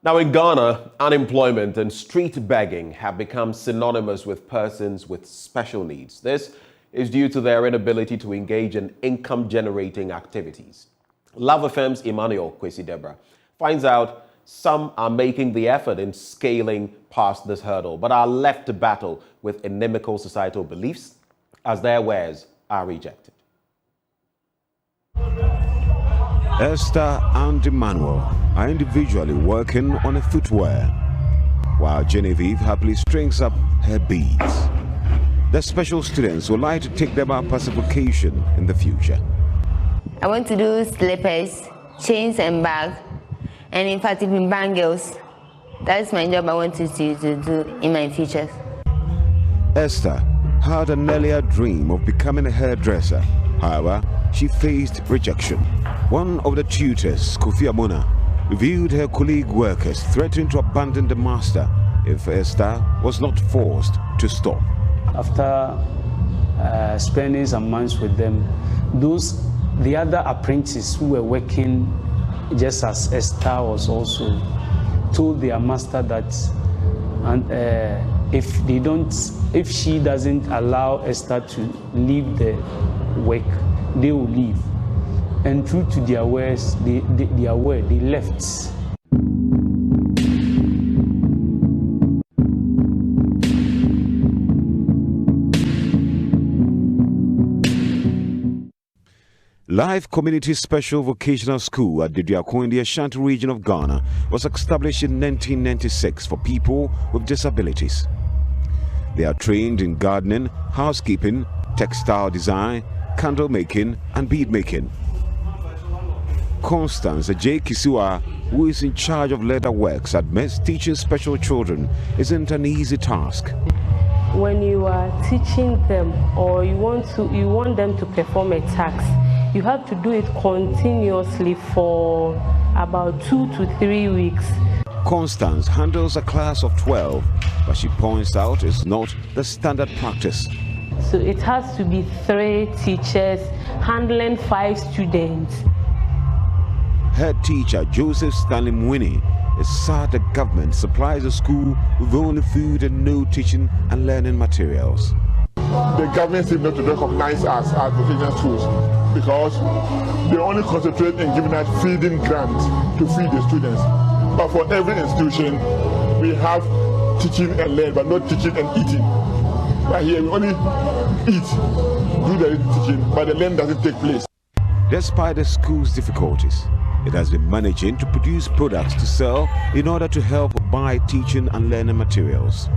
Now in Ghana, unemployment and street begging have become synonymous with persons with special needs. This is due to their inability to engage in income-generating activities. Love FM's Emmanuel Kwesi Debra finds out some are making the effort in scaling past this hurdle, but are left to battle with inimical societal beliefs as their wares are rejected. Esther and Emmanuel are individually working on a footwear, while Genevieve happily strings up her beads. The special students would like to take them up as a vocation in the future. I want to do slippers, chains and bags, and in fact even bangles. That's my job I want to do in my future. Esther had an earlier dream of becoming a hairdresser. However, she faced rejection. One of the tutors, Kofi Amona, reviewed her colleague workers threatening to abandon the master if Esther was not forced to stop. After spending some months with them, the other apprentices who were working just as Esther was also told their master that if she doesn't allow Esther to leave the work, they will leave. And true to their words, they left. Life Community Special Vocational School at Didiako in the Ashanti region of Ghana was established in 1996 for people with disabilities. They are trained in gardening, housekeeping, textile design, candle making and bead making. Constance J. Kisua, who is in charge of leather works, admits teaching special children isn't an easy task. When you are teaching them or you want them to perform a task, you have to do it continuously for about 2 to 3 weeks. Constance handles a class of 12, but she points out it's not the standard practice. So it has to be 3 teachers handling 5 students. Head teacher Joseph Stanley Mwini is sad the government supplies the school with only food and no teaching and learning materials. The government seems not to recognize us as vocational schools because they only concentrate in giving us feeding grants to feed the students. But for every institution, we have teaching and learn, but not teaching and eating. But here we only eat, do the teaching, but the learning doesn't take place. Despite the school's difficulties, it has been managing to produce products to sell in order to help buy teaching and learning materials.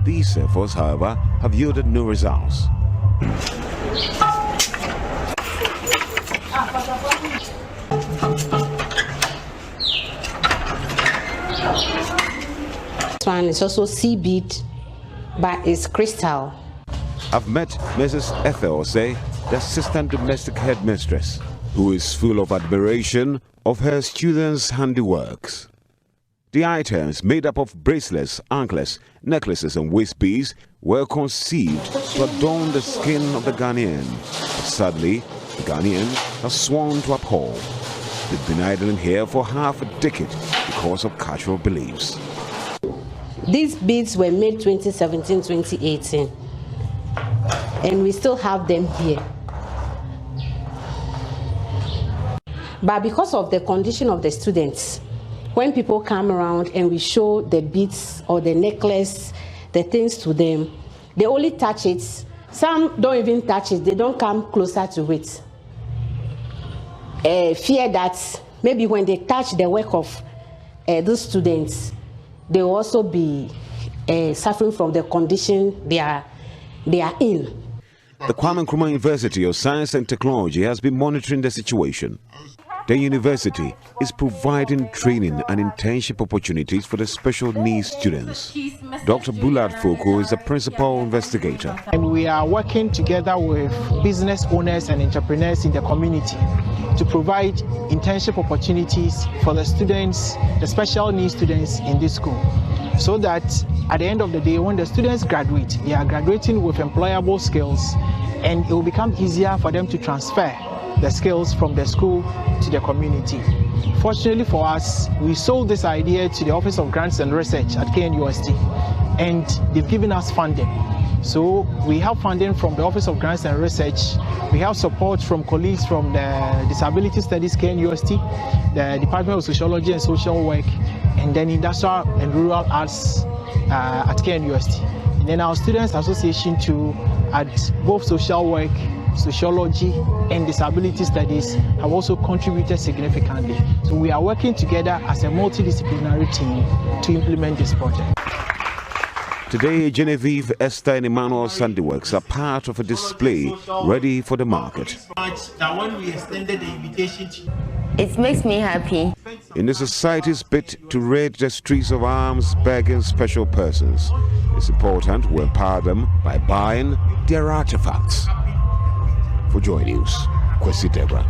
These efforts, however, have yielded no results. This one is also sea bead, but it's crystal. I've met Mrs. Ethel Say, the assistant domestic headmistress, who is full of admiration of her students' handiworks. The items, made up of bracelets, anklets, necklaces and waist beads, were conceived to adorn the skin of the Ghanaian. But sadly, the Ghanaian has sworn to uphold. They've been idling here for half a decade because of cultural beliefs. These beads were made 2017-2018, and we still have them here. But because of the condition of the students, when people come around and we show the beads or the necklace, the things to them, they only touch it. Some don't even touch it, they don't come closer to it. Fear that maybe when they touch the work of those students, they will also be suffering from the condition they are in. The Kwame Nkrumah University of Science and Technology has been monitoring the situation. The university is providing training and internship opportunities for the special needs students. Dr. Bullard Foko is the principal investigator. And we are working together with business owners and entrepreneurs in the community to provide internship opportunities for the students, the special needs students in this school, so that at the end of the day, when the students graduate, they are graduating with employable skills, and it will become easier for them to transfer the skills from the school to the community. Fortunately for us, we sold this idea to the Office of Grants and Research at KNUST, and they've given us funding. So we have funding from the Office of Grants and Research. We have support from colleagues from the Disability Studies KNUST, the Department of Sociology and Social Work, and then Industrial and Rural Arts at KNUST. And then our Students Association too, at both Social Work, Sociology and Disability Studies, have also contributed significantly. So we are working together as a multidisciplinary team to implement this project. Today, Genevieve, Esther and Emmanuel's handiworks are part of a display ready for the market. It makes me happy. In the society's bid to rid the streets of arms, begging special persons, it's important we empower them by buying their artifacts. For JoyNews, Kwesi Deborah.